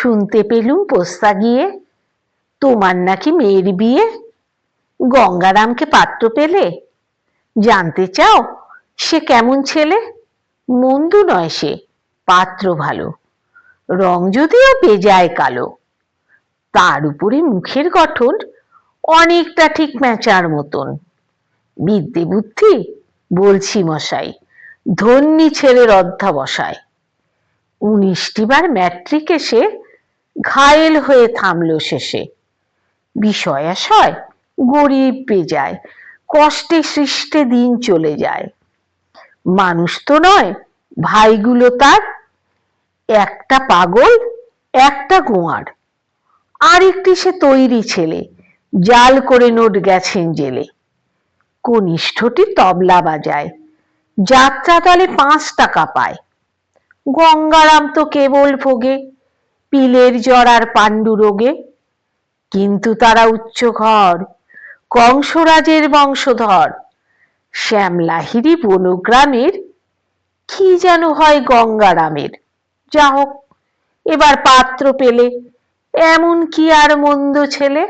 শুনতে পেলুম পোস্তা গিয়ে তোমার নাকি মেয়ের বিয়ে। গঙ্গারামকে পাত্র পেলে? জানতে চাও সে কেমন ছেলে? মন্দ নয় সে, পাত্র ভালো, রং যদিও বেজায় কালো। তার উপরে মুখের গঠন অনেকটা ঠিক প্যাঁচার মতন। বিদ্যে বুদ্ধি বলছি মশাই, ধন্যী ছেলের অধ্যবসায়। 19টি বার ম্যাট্রিক এসে ঘায়েল হয়ে থামলো শেষে। বিষয় আশয় গরিব বেজায়, কষ্টে সৃষ্টে দিন চলে যায়। মানুষ তো নয় ভাইগুলো তার, একটা পাগল একটা গোয়ার। আরেকটি সে তৈরি ছেলে, জাল করে নোট গেছেন জেলে। কনিষ্ঠটি তবলা বাজায়, যাত্রা দলে 5 টাকা পায়। গঙ্গারাম তো কেবল ভোগে পিলের জ্বর আর পাণ্ডু রোগে। কিন্তু তারা উচ্চ ঘর, কংসরাজের বংশধর। শ্যামলাহিড়ি বনগ্রামের, কি যেন হয় গঙ্গারামের। যা হোক, এবার পাত্র পেলে, এমন কি আর মন্দ ছেলে।